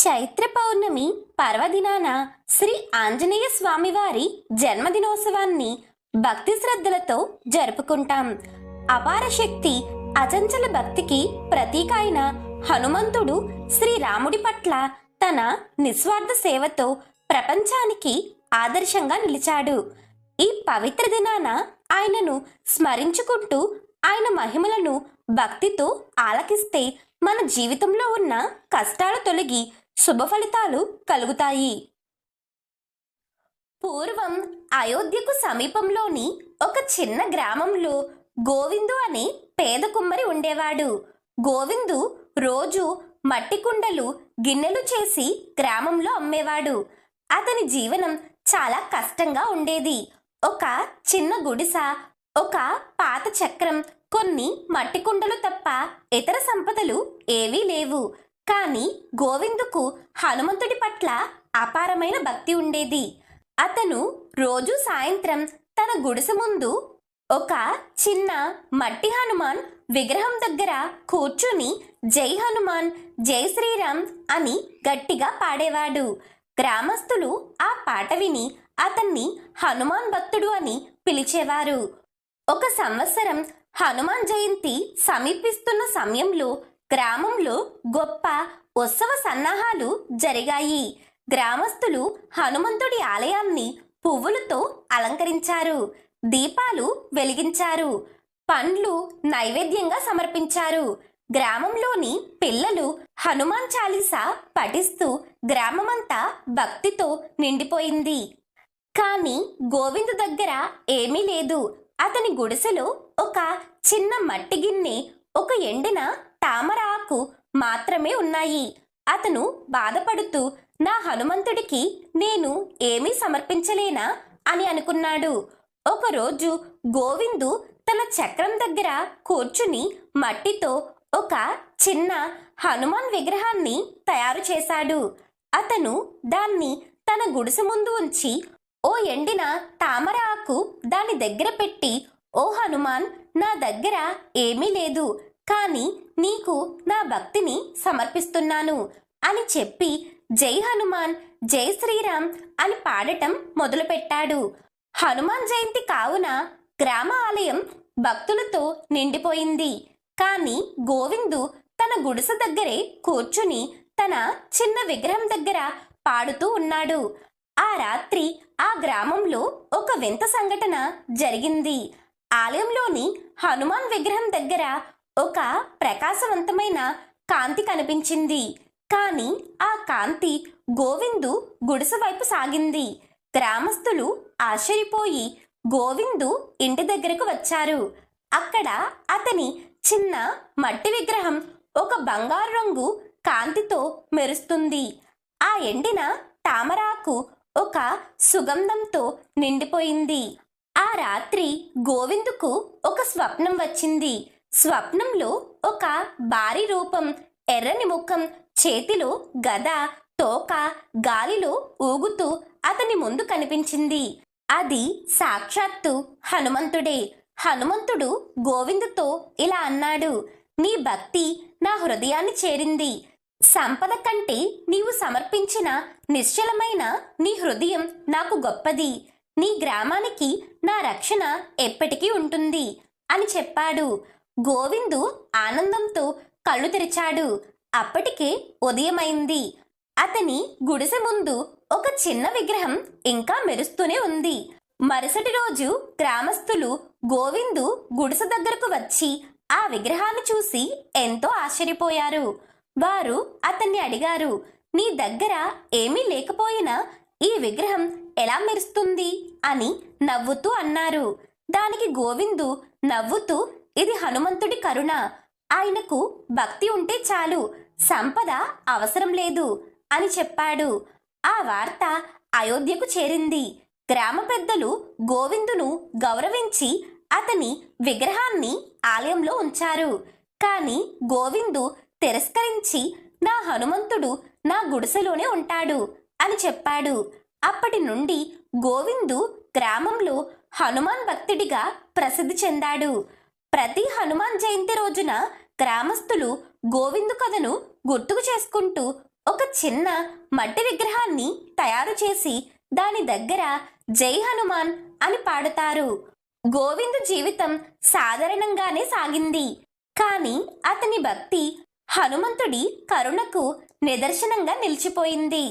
చైత్ర పౌర్ణమి పర్వదినాన శ్రీ ఆంజనేయ స్వామివారి జన్మదినోత్సవాన్ని భక్తి శ్రద్ధలతో జరుపుకుంటాం. అపార శక్తి, అచంచల భక్తికి ప్రతీక అయిన హనుమంతుడు శ్రీరాముడి పట్ల తన నిస్వార్థ సేవతో ప్రపంచానికి ఆదర్శంగా నిలిచాడు. ఈ పవిత్ర దినాన ఆయనను స్మరించుకుంటూ ఆయన మహిమలను భక్తితో ఆలకిస్తే మన జీవితంలో ఉన్న కష్టాలు తొలగి శుభ ఫలితాలు కలుగుతాయి. పూర్వం అయోధ్యకు సమీపంలోని ఒక చిన్న గ్రామంలో గోవిందు అనే పేద కుమ్మరి ఉండేవాడు. గోవిందు రోజు మట్టి కుండలు, గిన్నెలు చేసి గ్రామంలో అమ్మేవాడు. అతని జీవనం చాలా కష్టంగా ఉండేది. ఒక చిన్న గుడిస, ఒక పాత చక్రం, కొన్ని మట్టి కుండలు తప్ప ఇతర సంపదలు ఏవీ లేవు. కానీ గోవిందుకు హనుమంతుడి పట్ల అపారమైన భక్తి ఉండేది. అతను రోజు సాయంత్రం తన గుడిసె ముందు ఒక చిన్న మట్టి హనుమాన్ విగ్రహం దగ్గర కూర్చుని జై హనుమాన్, జై శ్రీరామ్ అని గట్టిగా పాడేవాడు. గ్రామస్తులు ఆ పాట విని అతన్ని హనుమాన్ భక్తుడు అని పిలిచేవారు. ఒక సంవత్సరం హనుమాన్ జయంతి సమీపిస్తున్న సమయంలో గ్రామంలో గొప్ప ఉత్సవ సన్నాహాలు జరిగాయి. గ్రామస్తులు హనుమంతుడి ఆలయాన్ని పువ్వులతో అలంకరించారు, దీపాలు వెలిగించారు, పండ్లు నైవేద్యంగా సమర్పించారు. గ్రామంలోని పిల్లలు హనుమాన్ చాలీసా పఠిస్తూ గ్రామమంతా భక్తితో నిండిపోయింది. కానీ గోవిందు దగ్గర ఏమీ లేదు. అతని గుడిసెలో ఒక చిన్న మట్టి గిన్నె, ఒక ఎండిన తామర ఆకు మాత్రమే ఉన్నాయి. అతను బాధపడుతూ, నా హనుమంతుడికి నేను ఏమీ సమర్పించలేనా అని అనుకున్నాడు. ఒకరోజు గోవిందు తన చక్రం దగ్గర కూర్చుని మట్టితో ఒక చిన్న హనుమాన్ విగ్రహాన్ని తయారు చేశాడు. అతను దాన్ని తన గుడిసె ముందు ఉంచి ఓ ఎండిన తామర ఆకు దాని దగ్గర పెట్టి, ఓ హనుమాన్, నా దగ్గర ఏమీ లేదు, కానీ నీకు నా భక్తిని సమర్పిస్తున్నాను అని చెప్పి జై హనుమాన్, జై శ్రీరామ్ అని పాడటం మొదలుపెట్టాడు. హనుమాన్ జయంతి కావున గ్రామ ఆలయం భక్తులతో నిండిపోయింది. కానీ గోవిందు తన గుడిసె దగ్గరే కూర్చుని తన చిన్న విగ్రహం దగ్గర పాడుతూ ఉన్నాడు. ఆ రాత్రి ఆ గ్రామంలో ఒక వింత సంఘటన జరిగింది. ఆలయంలోని హనుమాన్ విగ్రహం దగ్గర ఒక ప్రకాశవంతమైన కాంతి కనిపించింది. కానీ ఆ కాంతి గోవిందు గుడిసె వైపు సాగింది. గ్రామస్తులు ఆశ్చర్యపోయి గోవిందు ఇంటి దగ్గరకు వచ్చారు. అక్కడ అతని చిన్న మట్టి విగ్రహం ఒక బంగారు రంగు కాంతితో మెరుస్తుంది. ఆ ఎండిన తామరాకు ఒక సుగంధంతో నిండిపోయింది. ఆ రాత్రి గోవిందుకు ఒక స్వప్నం వచ్చింది. స్వప్నంలో ఒక భారీ రూపం, ఎర్రని ముఖం, చేతిలో గద, తోక గాలిలో ఊగుతూ అతని ముందు కనిపించింది. అది సాక్షాత్తు హనుమంతుడే. హనుమంతుడు గోవిందుతో ఇలా అన్నాడు, నీ భక్తి నా హృదయాన్ని చేరింది. సంపద కంటే నీవు సమర్పించిన నిశ్చలమైన నీ హృదయం నాకు గొప్పది. నీ గ్రామానికి నా రక్షణ ఎప్పటికీ ఉంటుంది అని చెప్పాడు. గోవిందు ఆనందంతో కళ్ళు తెరిచాడు. అప్పటికే ఉదయమైంది. అతని గుడిసె ముందు ఒక చిన్న విగ్రహం ఇంకా మెరుస్తూనే ఉంది. మరుసటి రోజు గ్రామస్తులు గోవిందు గుడిసె దగ్గరకు వచ్చి ఆ విగ్రహాన్ని చూసి ఎంతో ఆశ్చర్యపోయారు. వారు అతన్ని అడిగారు, నీ దగ్గర ఏమీ లేకపోయినా ఈ విగ్రహం ఎలా మెరుస్తుంది అని నవ్వుతూ అన్నారు. దానికి గోవిందు నవ్వుతూ, ఇది హనుమంతుడి కరుణ. ఆయనకు భక్తి ఉంటే చాలు, సంపద అవసరం లేదు అని చెప్పాడు. ఆ వార్త అయోధ్యకు చేరింది. గ్రామ పెద్దలు గోవిందును గౌరవించి అతని విగ్రహాన్ని ఆలయంలో ఉంచారు. కానీ గోవిందు తిరస్కరించి, నా హనుమంతుడు నా గుడిసెలోనే ఉంటాడు అని చెప్పాడు. అప్పటి నుండి గోవిందు గ్రామంలో హనుమాన్ భక్తుడిగా ప్రసిద్ధి చెందాడు. ప్రతి హనుమాన్ జయంతి రోజున గ్రామస్తులు గోవిందు కథను గుర్తుకు చేసుకుంటూ ఒక చిన్న మట్టి విగ్రహాన్ని తయారు చేసి దాని దగ్గర జై హనుమాన్ అని పాడుతారు. గోవిందు జీవితం సాధారణంగానే సాగింది. కానీ అతని భక్తి హనుమంతుడి కరుణకు నిదర్శనంగా నిలిచిపోయింది.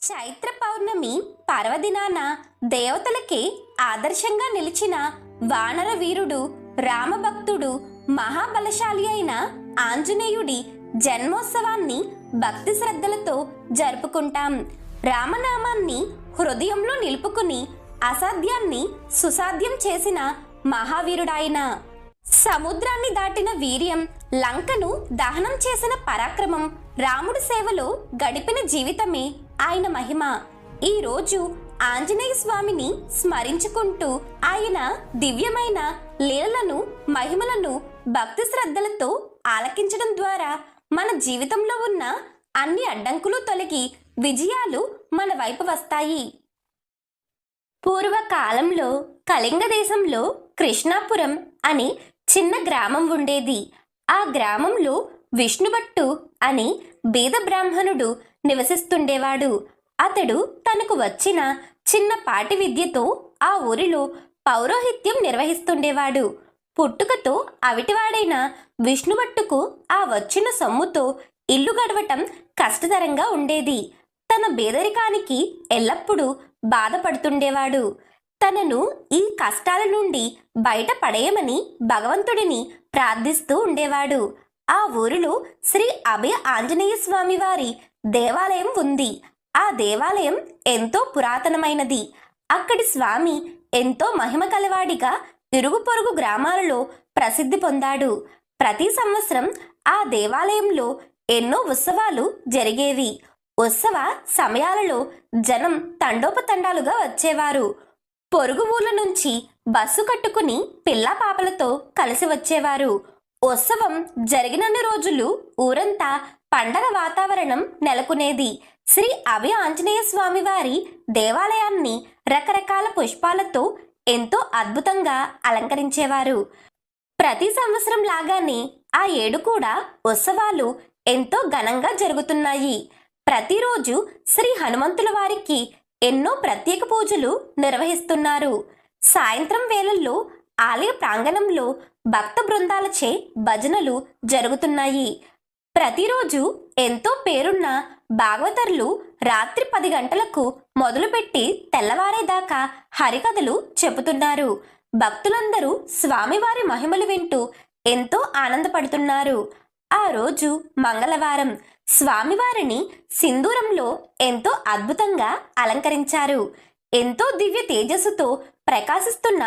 చైత్ర పౌర్ణమి పర్వదినాన దేవతలకే ఆదర్శంగా నిలిచిన వానర వీరుడు, రామభక్తుడు, మహాబలశాలి అయిన ఆంజనేయుడి జన్మోత్సవాన్ని భక్తి శ్రద్ధలతో జరుపుకుంటాం. రామనామాన్ని హృదయంలో నిలుపుకుని అసాధ్యాన్ని సుసాధ్యం చేసిన మహావీరుడాయన. సముద్రాన్ని దాటిన వీర్యం, లంకను దహనం చేసిన పరాక్రమం, రాముడి సేవలో గడిపిన జీవితమే ఆయన మహిమ. ఈ రోజు ఆంజనేయ స్వామిని స్మరించుకుంటూ ఆయన దివ్యమైన లీలలను, మహిమలను భక్తి శ్రద్ధలతో ఆలకించడం ద్వారా మన జీవితంలో ఉన్న అన్ని అడ్డంకులు తొలగి విజయాలు మన వైపు వస్తాయి. పూర్వకాలంలో కళింగ దేశంలో కృష్ణాపురం అని చిన్న గ్రామం ఉండేది. ఆ గ్రామంలో విష్ణుభట్టు అని బీద బ్రాహ్మణుడు నివసిస్తుండేవాడు. అతడు తనకు వచ్చిన చిన్నపాటి విద్యతో ఆ ఊరిలో పౌరోహిత్యం నిర్వహిస్తుండేవాడు. పుట్టుకతో అవిటివాడైన విష్ణుభట్టుకు ఆ వచ్చిన సొమ్ముతో ఇల్లు గడవటం కష్టతరంగా ఉండేది. తన బేదరికానికి ఎల్లప్పుడూ బాధపడుతుండేవాడు. తనను ఈ కష్టాల నుండి బయట పడేయమని భగవంతుడిని ప్రార్థిస్తూ ఉండేవాడు. ఆ ఊరిలో శ్రీ అభయ ఆంజనేయ స్వామి వారి దేవాలయం ఉంది. ఆ దేవాలయం ఎంతో పురాతనమైనది. అక్కడి స్వామి ఎంతో మహిమ కలవాడిగా ఇరుగు పొరుగు గ్రామాలలో ప్రసిద్ధి పొందాడు. ప్రతి సంవత్సరం ఆ దేవాలయంలో ఎన్నో ఉత్సవాలు జరిగేవి. ఉత్సవ సమయాలలో జనం తండోపతండాలుగా వచ్చేవారు. పొరుగు ఊళ్ళ నుంచి బస్సు కట్టుకుని పిల్లా పాపలతో కలిసి వచ్చేవారు. ఉత్సవం జరిగినన్ని రోజులు ఊరంతా పండగ వాతావరణం నెలకొనేది. శ్రీ అభయ ఆంజనేయ స్వామి వారి దేవాలయాన్ని రకరకాల పుష్పాలతో ఎంతో అద్భుతంగా అలంకరించేవారు. ప్రతి సంవత్సరం లాగానే ఆ ఏడు కూడా ఉత్సవాలు ఎంతో ఘనంగా జరుగుతున్నాయి. ప్రతిరోజు శ్రీ హనుమంతుల వారికి ఎన్నో ప్రత్యేక పూజలు నిర్వహిస్తున్నారు. సాయంత్రం వేళల్లో ఆలయ ప్రాంగణంలో భక్త బృందాలచే భజనలు జరుగుతున్నాయి. ప్రతిరోజు ఎంతో పేరున్న భాగవతర్లు రాత్రి 10 గంటలకు మొదలుపెట్టి తెల్లవారేదాకా హరికథలు చెబుతున్నారు. భక్తులందరూ స్వామివారి మహిమలు వింటూ ఎంతో ఆనందపడుతున్నారు. ఆ రోజు మంగళవారం. స్వామివారిని సింధూరంలో ఎంతో అద్భుతంగా అలంకరించారు. ఎంతో దివ్య తేజస్సుతో ప్రకాశిస్తున్న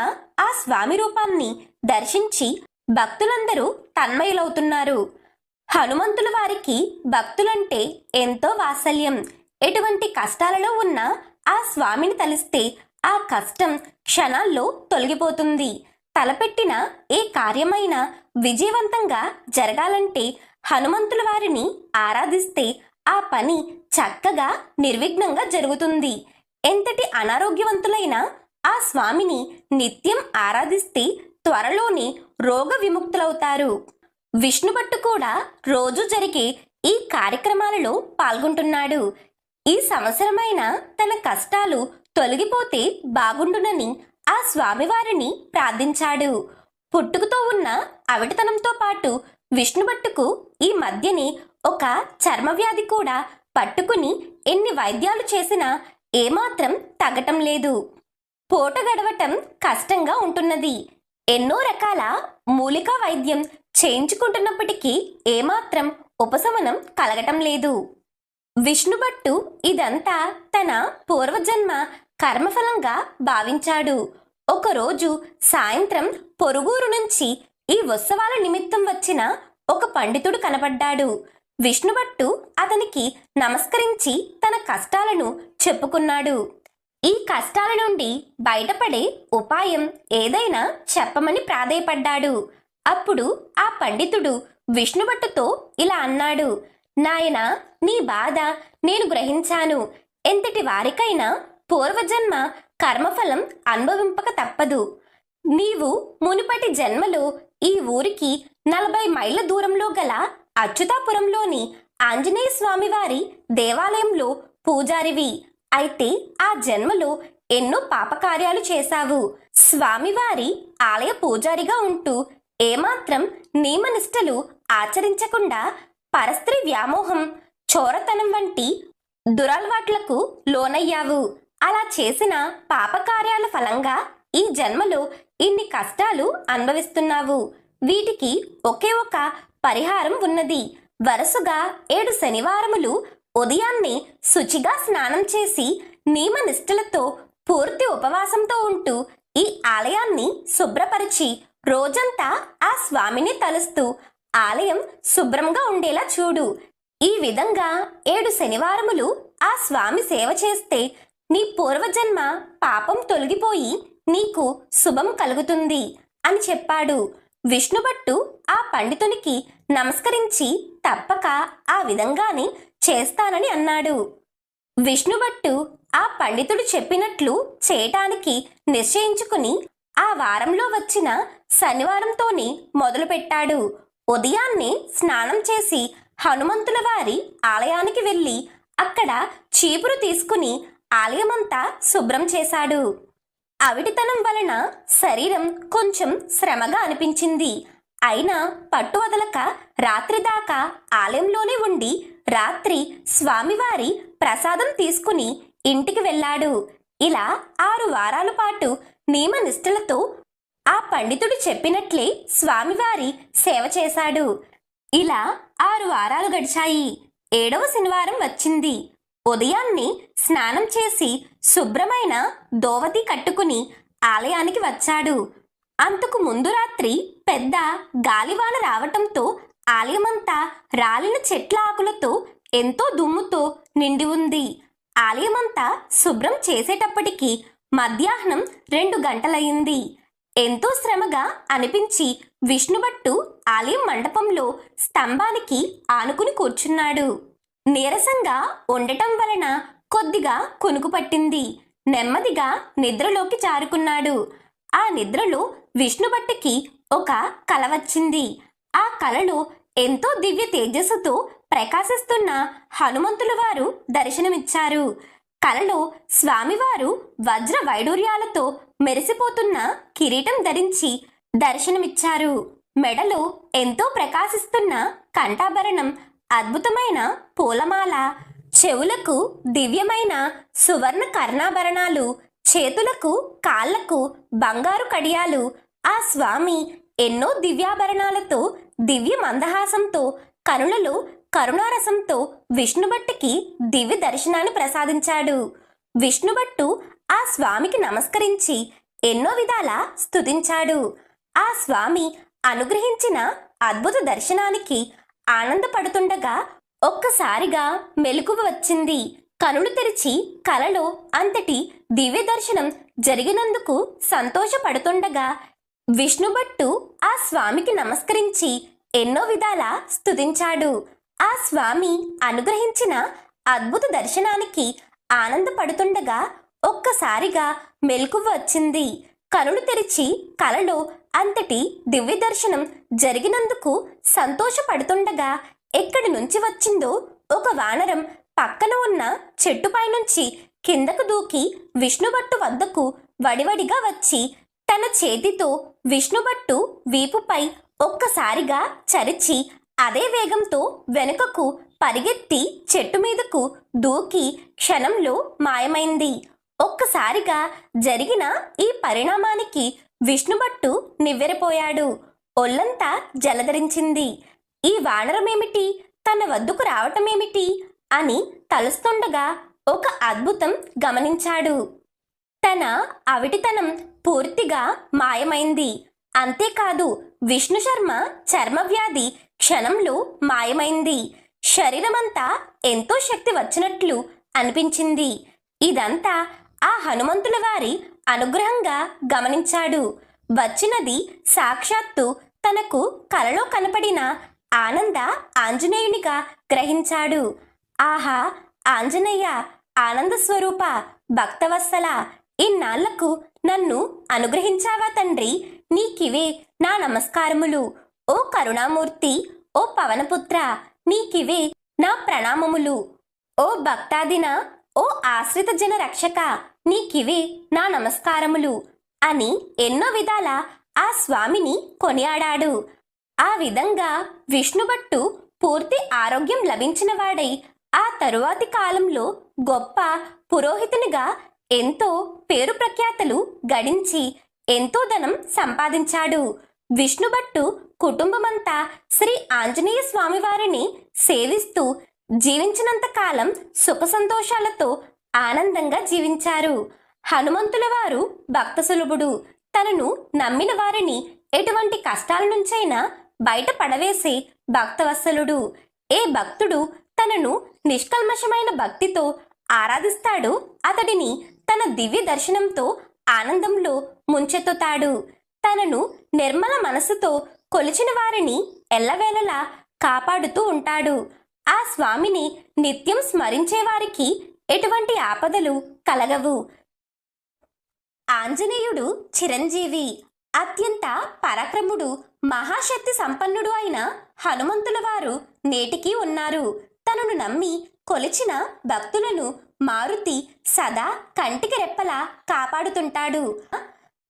ఆ స్వామి రూపాన్ని దర్శించి భక్తులందరూ తన్మయులవుతున్నారు. హనుమంతుల వారికి భక్తులంటే ఎంతో వాత్సల్యం. ఎటువంటి కష్టాలలో ఉన్న ఆ స్వామిని తలిస్తే ఆ కష్టం క్షణాల్లో తొలగిపోతుంది. తలపెట్టిన ఏ కార్యమైనా విజయవంతంగా జరగాలంటే హనుమంతుల వారిని ఆరాధిస్తే ఆ పని చక్కగా నిర్విఘ్నంగా జరుగుతుంది. ఎంతటి అనారోగ్యవంతులైన ఆ స్వామిని నిత్యం ఆరాధిస్తే త్వరలోనే రోగ విముక్తులవుతారు. విష్ణుభట్టు కూడా రోజు జరిగే ఈ కార్యక్రమాలలో పాల్గొంటున్నాడు. ఈ సంవత్సరమైన తన కష్టాలు తొలగిపోతే బాగుండునని ఆ స్వామివారిని ప్రార్థించాడు. పుట్టుకతో ఉన్న అవిటతనంతో పాటు విష్ణుభట్టుకు ఈ మధ్యనే ఒక చర్మవ్యాధి కూడా పట్టుకుని ఎన్ని వైద్యాలు చేసినా ఏమాత్రం తగ్గటం లేదు. పూట గడవటం కష్టంగా ఉంటున్నది. ఎన్నో రకాల మూలికా వైద్యం చేయించుకుంటున్నప్పటికీ ఏమాత్రం ఉపశమనం కలగటం లేదు. విష్ణుభట్టు ఇదంతా తన పూర్వజన్మ కర్మఫలంగా భావించాడు. ఒకరోజు సాయంత్రం పొరుగురు నుంచి ఈ ఉత్సవాల నిమిత్తం వచ్చిన ఒక పండితుడు కనపడ్డాడు. విష్ణుభట్టు అతనికి నమస్కరించి తన కష్టాలను చెప్పుకున్నాడు. ఈ కష్టాల నుండి బయటపడే ఉపాయం ఏదైనా చెప్పమని ప్రాధేయపడ్డాడు. అప్పుడు ఆ పండితుడు విష్ణుభట్టుతో ఇలా అన్నాడు. నాయనా, నీ బాధ నేను గ్రహించాను. ఎంతటి వారికైనా పూర్వజన్మ కర్మఫలం అనుభవింపక తప్పదు. నీవు మునుపటి జన్మలో ఈ ఊరికి 40 మైళ్ళ దూరంలో గల అచ్యుతాపురంలోని ఆంజనేయ స్వామి వారి దేవాలయంలో పూజారివి. అయితే ఆ జన్మలో ఎన్నో పాపకార్యాలు చేశావు. స్వామివారి ఆలయ పూజారిగా ఉంటూ ఏమాత్రం నియమనిష్టలు ఆచరించకుండా పరస్త్రీ వ్యామోహం, చోరతనం వంటి దురలవాట్లకు లోనయ్యావు. అలా చేసిన పాపకార్యాల ఫలంగా ఈ జన్మలో ఇన్ని కష్టాలు అనుభవిస్తున్నావు. వీటికి ఒకే ఒక పరిహారం ఉన్నది. వరుసగా 7 శనివారములు ఉదయాన్నే శుచిగా స్నానం చేసి నియమనిష్టలతో పూర్తి ఉపవాసంతో ఉంటూ ఈ ఆలయాన్ని శుభ్రపరిచి రోజంతా ఆ స్వామిని తలుస్తూ ఆలయం శుభ్రంగా ఉండేలా చూడు. ఈ విధంగా 7 శనివారములు ఆ స్వామి సేవ చేస్తే నీ పూర్వజన్మ పాపం తొలగిపోయి నీకు శుభం కలుగుతుంది అని చెప్పాడు. విష్ణుభట్టు ఆ పండితునికి నమస్కరించి తప్పక ఆ విధంగానే చేస్తానని అన్నాడు. విష్ణుభట్టు ఆ పండితుడు చెప్పినట్లు చేయటానికి నిశ్చయించుకుని ఆ వారంలో వచ్చిన శనివారంతోనే మొదలుపెట్టాడు. ఉదయాన్నే స్నానం చేసి హనుమంతుల వారి ఆలయానికి వెళ్ళి అక్కడ చీపురు తీసుకుని ఆలయమంతా శుభ్రం చేశాడు. అవిటితనం వలన శరీరం కొంచెం శ్రమగా అనిపించింది. అయినా పట్టు వదలక రాత్రి దాకా ఆలయంలోనే ఉండి రాత్రి స్వామివారి ప్రసాదం తీసుకుని ఇంటికి వెళ్ళాడు. ఇలా 6 వారాల పాటు నియమనిష్టలతో ఆ పండితుడు చెప్పినట్లే స్వామివారి సేవ చేశాడు. ఇలా 6 వారాలు గడిచాయి. 7వ శనివారం వచ్చింది. ఉదయాన్నే స్నానం చేసి శుభ్రమైన దోవతి కట్టుకుని ఆలయానికి వచ్చాడు. అంతకు ముందు రాత్రి పెద్ద గాలివాన రావటంతో ఆలయమంతా రాలిన చెట్ల ఆకులతో ఎంతో దుమ్ముతో నిండి ఉంది. ఆలయమంతా శుభ్రం చేసేటప్పటికి మధ్యాహ్నం 2 గంటలయింది. ఎంతో శ్రమగా అనిపించి విష్ణుభట్టు ఆలయం మండపంలో స్తంభానికి ఆనుకుని కూర్చున్నాడు. నీరసంగా ఉండటం వలన కొద్దిగా కునుకు పట్టింది. నెమ్మదిగా నిద్రలోకి జారుకున్నాడు. ఆ నిద్రలో విష్ణుభట్టుకి ఒక కల వచ్చింది. ఆ కలలో ఎంతో దివ్య తేజస్సుతో ప్రకాశిస్తున్న హనుమంతుల వారు దర్శనమిచ్చారు. కలలో స్వామివారు వజ్ర వైడూర్యాలతో మెరిసిపోతున్న కిరీటం ధరించి దర్శనమిచ్చారు. మెడలో ఎంతో ప్రకాశిస్తున్న కంఠాభరణం, అద్భుతమైన పూలమాల, చెవులకు దివ్యమైన సువర్ణ కర్ణాభరణాలు, చేతులకు కాళ్లకు బంగారు కడియాలు. ఆ స్వామి ఎన్నో దివ్యాభరణాలతో దివ్య మందహాసంతో కనులలో కరుణారసంతో విష్ణుభట్టుకి దివ్య దర్శనాన్ని ప్రసాదించాడు. విష్ణుభట్టు ఆ స్వామికి నమస్కరించి ఎన్నో విధాలా స్తుతించాడు. ఆ స్వామి అనుగ్రహించిన అద్భుత దర్శనానికి ఆనందపడుతుండగా ఒక్కసారిగా మెలకువ వచ్చింది. కనులు తెరిచి కలలో అంతటి దివ్య దర్శనం జరిగినందుకు సంతోషపడుతుండగా విష్ణుభట్టు ఆ స్వామికి నమస్కరించి ఎన్నో విధాలా స్తుతించాడు. ఆ స్వామి అనుగ్రహించిన అద్భుత దర్శనానికి ఆనందపడుతుండగా ఒక్కసారిగా మెలకువ వచ్చింది. కనులు తెరిచి కలలో అంతటి దివ్య దర్శనం జరిగినందుకు సంతోషపడుతుండగా ఎక్కడి నుంచి వచ్చిందో ఒక వానరం పక్కన ఉన్న చెట్టుపై నుంచి కిందకు దూకి విష్ణుభట్టు వద్దకు వడివడిగా వచ్చి తన చేతితో విష్ణుభట్టు వీపుపై ఒక్కసారిగా చరిచి అదే వేగంతో వెనుకకు పరిగెత్తి చెట్టు మీదకు దూకి క్షణంలో మాయమైంది. ఒక్కసారిగా జరిగిన ఈ పరిణామానికి విష్ణుభట్టు నివ్వెరపోయాడు. ఒళ్ళంతా జలధరించింది. ఈ వానరమేమిటి, తన వద్దకు రావటమేమిటి అని తలుస్తుండగా ఒక అద్భుతం గమనించాడు. తన అవిటితనం పూర్తిగా మాయమైంది. అంతేకాదు విష్ణు శర్మ చర్మవ్యాధి క్షణంలో మాయమైంది. శరీరమంతా ఎంతో శక్తి వచ్చినట్లు అనిపించింది. ఇదంతా ఆ హనుమంతుల వారి అనుగ్రహంగా గమనించాడు. వచ్చినది సాక్షాత్తు తనకు కలలో కనపడిన ఆనంద ఆంజనేయునిగా గ్రహించాడు. ఆహా, ఆంజనేయ, ఆనంద స్వరూప, భక్తవత్సల, ఇన్నాళ్లకు నన్ను అనుగ్రహించావా తండ్రి, నీకివే నా నమస్కారములు. ఓ కరుణామూర్తి, ఓ పవనపుత్ర, నీకివే నా ప్రణామములు. ఓ భక్తాదిన, ఓ ఆశ్రిత జన రక్షక, నీకివే నా నమస్కారములు అని ఎన్నో విధాల ఆ స్వామిని కొనియాడాడు. ఆ విధంగా విష్ణుభట్టు పూర్తి ఆరోగ్యం లభించిన వాడై ఆ తరువాతి కాలంలో గొప్ప పురోహితునిగా ఎంతో పేరు ప్రఖ్యాతలు గడించి ఎంతో ధనం సంపాదించాడు. విష్ణుభట్టు కుటుంబమంతా శ్రీ ఆంజనేయ స్వామివారిని సేవిస్తూ జీవించినంత కాలం సుఖ సంతోషాలతో ఆనందంగా జీవించారు. హనుమంతుల వారు భక్త సులభుడు. తనను నమ్మిన వారిని ఎటువంటి కష్టాల నుంచైనా బయట పడవేసే భక్తవత్సలుడు. ఏ భక్తుడు తనను నిష్కల్మషమైన భక్తితో ఆరాధిస్తాడో అతడిని తన దివ్య దర్శనంతో ఆనందంలో ముంచెత్తుతాడు. తనను నిర్మల మనసుతో కొలిచిన వారిని ఎల్లవేళలా కాపాడుతూ ఉంటాడు. ఆ స్వామిని నిత్యం స్మరించే వారికి ఎటువంటి ఆపదలు కలగవు. ఆంజనేయుడు చిరంజీవి. అత్యంత పరాక్రముడు, మహాశక్తి సంపన్నుడు అయిన హనుమంతుల వారు నేటికి ఉన్నారు. తనను నమ్మి కొలిచిన భక్తులను మారుతి సదా కంటికి రెప్పలా కాపాడుతుంటాడు.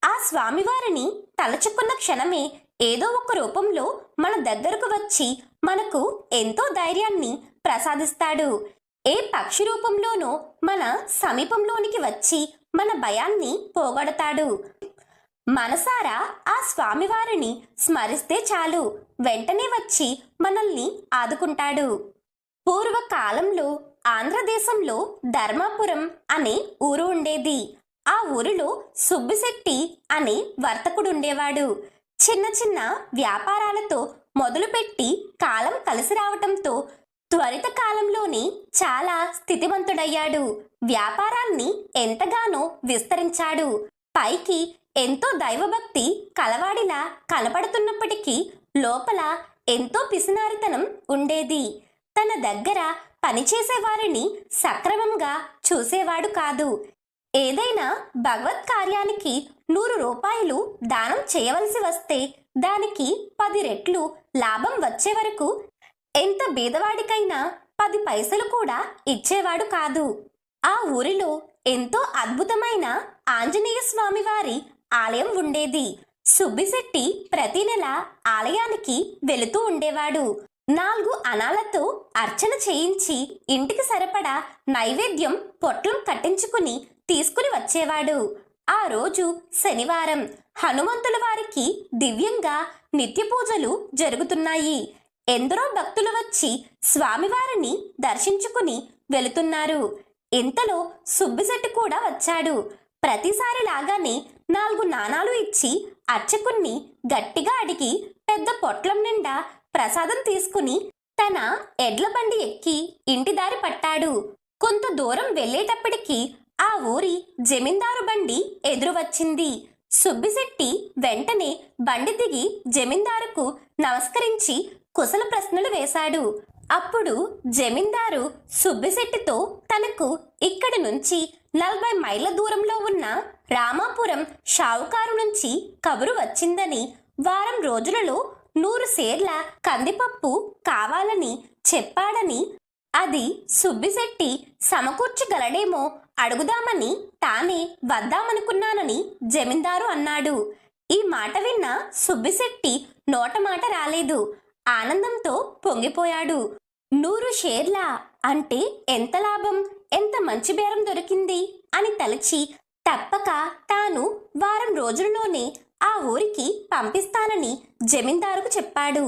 ఆ స్వామివారిని తలచుకున్న క్షణమే ఏదో ఒక రూపంలో మన దగ్గరకు వచ్చి మనకు ఎంతో ధైర్యాన్ని ప్రసాదిస్తాడు. ఏ పక్షి రూపంలోనో మన సమీపంలోనికి వచ్చి మన భయాన్ని పోగొడతాడు. మనసారా ఆ స్వామివారిని స్మరిస్తే చాలు, వెంటనే వచ్చి మనల్ని ఆదుకుంటాడు. పూర్వకాలంలో ఆంధ్రదేశంలో ధర్మాపురం అనే ఊరు ఉండేది. ఆ ఊరిలో సుబ్బిశెట్టి అనే వర్తకుడుండేవాడు. చిన్న చిన్న వ్యాపారాలతో మొదలుపెట్టి కాలం కలిసి రావటంతో త్వరిత కాలంలోనే చాలా స్థితిమంతుడయ్యాడు. వ్యాపారాన్ని ఎంతగానో విస్తరించాడు. పైకి ఎంతో దైవభక్తి కలవాడిలా కనపడుతున్నప్పటికీ లోపల ఎంతో పిసినారితనం ఉండేది. తన దగ్గర పనిచేసే వారిని సక్రమంగా చూసేవాడు కాదు. ఏదైనా భగవత్ కార్యానికి 100 రూపాయలు దానం చేయవలసి వస్తే దానికి 10 రెట్లు లాభం వచ్చే వరకు ఎంత బీదవాడికైనా 10 పైసలు కూడా ఇచ్చేవాడు కాదు. ఆ ఊరిలో ఎంతో అద్భుతమైన ఆంజనేయ స్వామి వారి ఆలయం ఉండేది. సుబ్బిశెట్టి ప్రతి నెల ఆలయానికి వెళుతూ ఉండేవాడు. 4 అనాలతో అర్చన చేయించి ఇంటికి సరిపడా నైవేద్యం పొట్లం కట్టించుకుని తీసుకుని వచ్చేవాడు. ఆ రోజు శనివారం. హనుమంతుల వారికి దివ్యంగా నిత్య పూజలు జరుగుతున్నాయి. ఎందరో భక్తులు వచ్చి స్వామివారిని దర్శించుకుని వెళుతున్నారు. ఇంతలో సుబ్బిశెట్టి కూడా వచ్చాడు. ప్రతిసారి లాగానే 4 నాణాలు ఇచ్చి అర్చకుణ్ణి గట్టిగా అడిగి పెద్ద పొట్లం నిండా ప్రసాదం తీసుకుని తన ఎడ్ల బండి ఎక్కి ఇంటి దారి పట్టాడు. కొంత దూరం వెళ్ళేటప్పటికి ఆ ఊరి జమీందారు బండి ఎదురు వచ్చింది. సుబ్బిశెట్టి వెంటనే బండి దిగి జమీందారుకు నమస్కరించి కుశల ప్రశ్నలు వేశాడు. అప్పుడు జమీందారు సుబ్బిశెట్టితో తనకు ఇక్కడి నుంచి 40 మైళ్ళ దూరంలో ఉన్న రామాపురం షావుకారు నుంచి కబురు వచ్చిందని, వారం రోజులలో 100 సేర్ల కందిపప్పు కావాలని చెప్పాడని, అది సుబ్బిశెట్టి సమకూర్చగలడేమో అడుగుదామని తానే వద్దామనుకున్నానని జమీందారు అన్నాడు. ఈ మాట విన్న సుబ్బిశెట్టి నోటమాట రాలేదు. ఆనందంతో పొంగిపోయాడు. 100 షేర్ల అంటే ఎంత లాభం, ఎంత మంచి బేరం దొరికింది అని తలచి తప్పక తాను వారం రోజుల్లోనే ఆ ఊరికి పంపిస్తానని జమీందారుకు చెప్పాడు.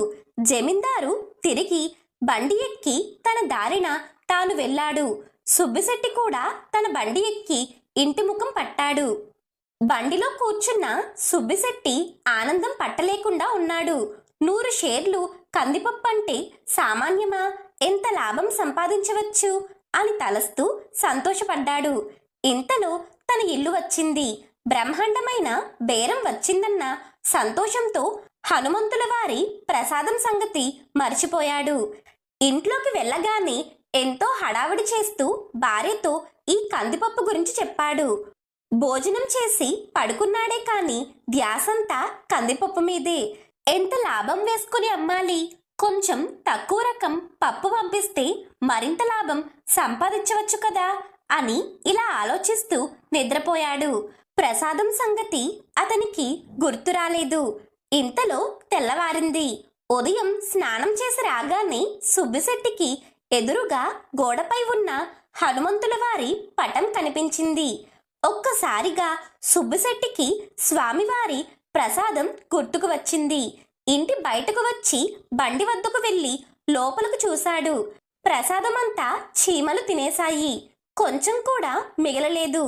జమీందారు తిరిగి బండి ఎక్కి తన దారిన తాను వెళ్ళాడు. సుబ్బిశెట్టి కూడా తన బండి ఎక్కి ఇంటి ముఖం పట్టాడు. బండిలో కూర్చున్న సుబ్బిశెట్టి ఆనందం పట్టలేకుండా ఉన్నాడు. 100 షేర్లు కందిపప్పు అంటే సామాన్యమా, ఎంత లాభం సంపాదించవచ్చు అని తలస్తూ సంతోషపడ్డాడు. ఇంతలో తన ఇల్లు వచ్చింది. బ్రహ్మాండమైన బేరం వచ్చిందన్న సంతోషంతో హనుమంతుల వారి ప్రసాదం సంగతి మర్చిపోయాడు. ఇంట్లోకి వెళ్ళగానే ఎంతో హడావిడి చేస్తూ భార్యతో ఈ కందిపప్పు గురించి చెప్పాడు. భోజనం చేసి పడుకున్నాడే కాని ధ్యాసంతా కందిపప్పు మీదే. ఎంత లాభం వేసుకుని అమ్మాలి, కొంచెం తక్కువ రకం పప్పు పంపిస్తే మరింత లాభం సంపాదించవచ్చు కదా అని ఇలా ఆలోచిస్తూ నిద్రపోయాడు. ప్రసాదం సంగతి అతనికి గుర్తు రాలేదు. ఇంతలో తెల్లవారింది. ఉదయం స్నానం చేసి రాగానే సుబ్బిశెట్టికి ఎదురుగా గోడపై ఉన్న హనుమంతుల వారి పటం కనిపించింది. ఒక్కసారిగా సుబ్బిశెట్టికి స్వామివారి ప్రసాదం గుర్తుకు వచ్చింది. ఇంటి బయటకు వచ్చి బండి వద్దకు వెళ్ళి లోపలకు చూశాడు. ప్రసాదమంతా చీమలు తినేశాయి. కొంచెం కూడా మిగలలేదు.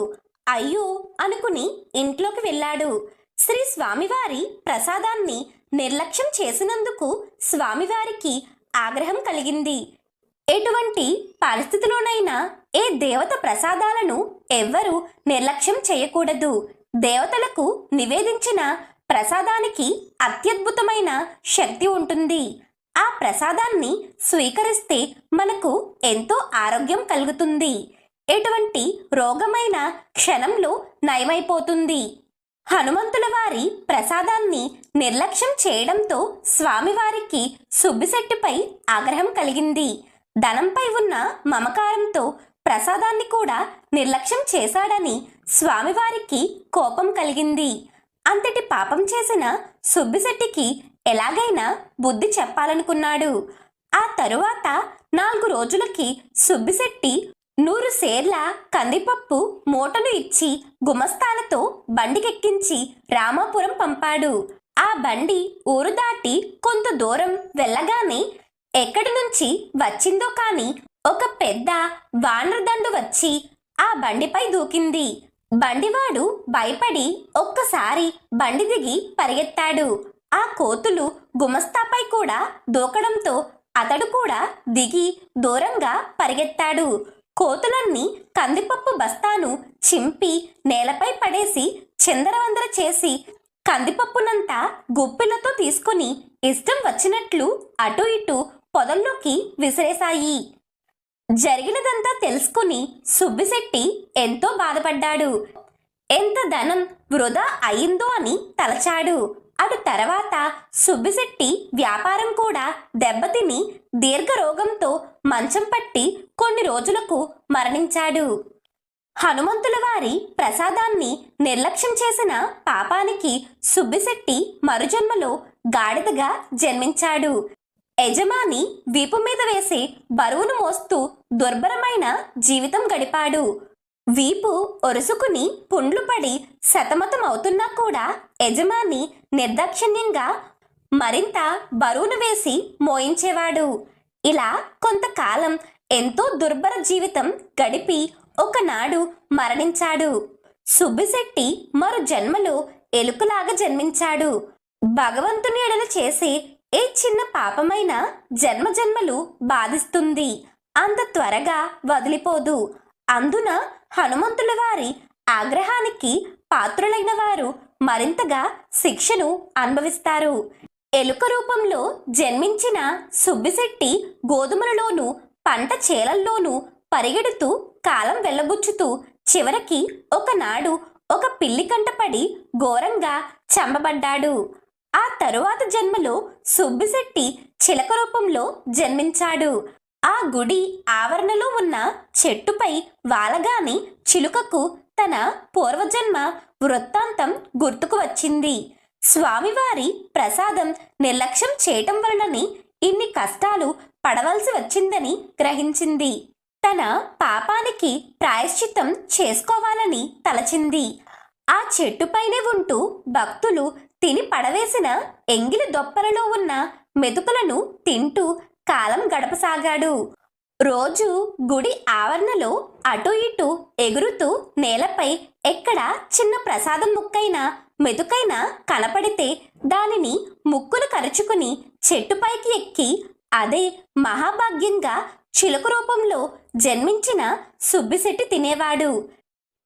అయ్యో అనుకుని ఇంట్లోకి వెళ్ళాడు. శ్రీ స్వామివారి ప్రసాదాన్ని నిర్లక్ష్యం చేసినందుకు స్వామివారికి ఆగ్రహం కలిగింది. ఎటువంటి పరిస్థితిలోనైనా ఏ దేవత ప్రసాదాలను ఎవ్వరూ నిర్లక్ష్యం చేయకూడదు. దేవతలకు నివేదించిన ప్రసాదానికి అత్యద్భుతమైన శక్తి ఉంటుంది. ఆ ప్రసాదాన్ని స్వీకరిస్తే మనకు ఎంతో ఆరోగ్యం కలుగుతుంది. ఎటువంటి రోగమైన క్షణంలో నయమైపోతుంది. హనుమంతుల వారి ప్రసాదాన్ని నిర్లక్ష్యం చేయడంతో స్వామివారికి సుబ్బిశెట్టిపై ఆగ్రహం కలిగింది. ధనంపై ఉన్న మమకారంతో ప్రసాదాన్ని కూడా నిర్లక్ష్యం చేశాడని స్వామివారికి కోపం కలిగింది. అంతటి పాపం చేసిన సుబ్బిశెట్టికి ఎలాగైనా బుద్ధి చెప్పాలనుకున్నాడు. ఆ తరువాత 4 రోజులకి సుబ్బిశెట్టి 100 సేర్ల కందిపప్పు మూటను ఇచ్చి గుమస్తాలతో బండికెక్కించి రామాపురం పంపాడు. ఆ బండి ఊరు దాటి కొంత దూరం వెళ్ళగానే ఎక్కడి నుంచి వచ్చిందో కాని ఒక పెద్ద వానరదండు వచ్చి ఆ బండిపై దూకింది. బండివాడు భయపడి ఒక్కసారి బండి దిగి పరిగెత్తాడు. ఆ కోతులు గుమస్తాపై కూడా దూకడంతో అతడు కూడా దిగి దూరంగా పరిగెత్తాడు. కోతులన్నీ కందిపప్పు బస్తాను చింపి నేలపై పడేసి చిందరవందర చేసి కందిపప్పునంతా గుప్పిలతో తీసుకుని ఇష్టం వచ్చినట్లు అటు ఇటు పొదల్లోకి విసిరేశాయి. జరిగినదంతా తెలుసుకుని సుబ్బిశెట్టి ఎంతో బాధపడ్డాడు. ఎంత ధనం వృధా అయిందో అని తలచాడు. అటు తర్వాత సుబ్బిశెట్టి వ్యాపారం కూడా దెబ్బతిని దీర్ఘరోగంతో మంచం పట్టి కొన్ని రోజులకు మరణించాడు. హనుమంతుల వారి ప్రసాదాన్ని నిర్లక్ష్యం చేసిన పాపానికి సుబ్బిశెట్టి మరుజన్మలో గాడిదగా జన్మించాడు. యజమాని వీపు మీద వేసే బరువును మోస్తూ దుర్భరమైన జీవితం గడిపాడు. వీపు ఒరుసుకుని పుండ్లు పడి సతమతం అవుతున్నా కూడా యజమాని నిర్దాక్షిణ్యంగా మరింత బరువును వేసి మోయించేవాడు. ఇలా కొంతకాలం ఎంతో దుర్భర జీవితం గడిపి ఒకనాడు మరణించాడు. సుబ్బిశెట్టి మరు జన్మలో ఎలుకలాగా జన్మించాడు. భగవంతుని ఎడల చేసే ఏ చిన్న పాపమైనా జన్మజన్మలు బాధిస్తుంది. అంత త్వరగా వదిలిపోదు. అందున హనుమంతుల వారి ఆగ్రహానికి పాత్రులైన వారు మరింతగా శిక్షను అనుభవిస్తారు. ఎలుక రూపంలో జన్మించిన సుబ్బిశెట్టి గోధుమలలోనూ పంట చేలల్లోనూ పరిగెడుతూ కాలం వెళ్ళబుచ్చుతూ చివరికి ఒకనాడు ఒక పిల్లి కంటపడి ఘోరంగా చంపబడ్డాడు. ఆ తరువాత జన్మలో సుబ్బిశెట్టి చిలక రూపంలో జన్మించాడు. ఆ గుడి ఆవరణలో ఉన్న చెట్టుపై వాలగాని చిలుకకు తన పూర్వజన్మ వృత్తాంతం గుర్తుకు వచ్చింది. స్వామివారి ప్రసాదం నిర్లక్ష్యం చేయటం వలనని ఇన్ని కష్టాలు పడవలసి వచ్చిందని గ్రహించింది. తన పాపానికి ప్రాయశ్చిత్తం చేసుకోవాలని తలచింది. ఆ చెట్టుపైనే ఉంటూ భక్తులు తిని పడవేసిన ఎంగిలి దొప్పలలో ఉన్న మెతుకులను తింటూ కాలం గడపసాగాడు. రోజు గుడి ఆవరణలో అటు ఇటు ఎగురుతూ నేలపై ఎక్కడ చిన్న ప్రసాదం ముక్కైనా మెతుకైనా కనపడితే దానిని ముక్కును కరుచుకుని చెట్టుపైకి ఎక్కి అదే మహాభాగ్యంగా చిలుక రూపంలో జన్మించిన సుబ్బిశెట్టి తినేవాడు.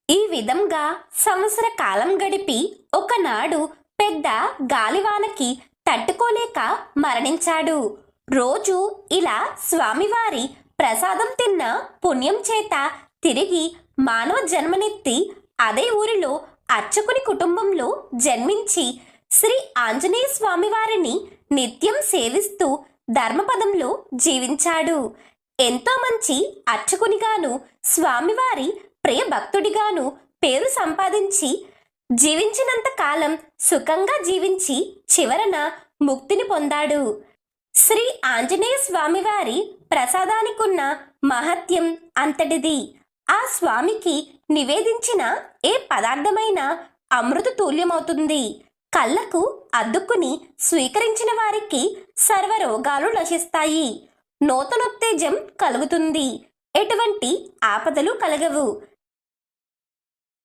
ఈ విధంగా సంవత్సర కాలం గడిపి ఒకనాడు పెద్ద గాలివానకి తట్టుకోలేక మరణించాడు. రోజు ఇలా స్వామివారి ప్రసాదం తిన్న పుణ్యం చేత తిరిగి మానవ జన్మనెత్తి అదే ఊరిలో అర్చకుని కుటుంబంలో జన్మించి శ్రీ ఆంజనేయ స్వామివారిని నిత్యం సేవిస్తూ ధర్మపదంలో జీవించాడు. ఎంతో మంచి అర్చకునిగాను స్వామివారి ప్రియ భక్తుడిగాను పేరు సంపాదించి జీవించినంత కాలం సుఖంగా జీవించి చివరన ముక్తిని పొందాడు. శ్రీ ఆంజనేయ స్వామివారి ప్రసాదానికున్న మహత్యం అంతటిది. ఆ స్వామికి నివేదించిన ఏ పదార్థమైనా అమృత తుల్యమవుతుంది. కళ్ళకు అద్దుకుని స్వీకరించిన వారికి సర్వరోగాలు నశిస్తాయి. నూతనోత్తేజం కలుగుతుంది. ఎటువంటి ఆపదలు కలగవు.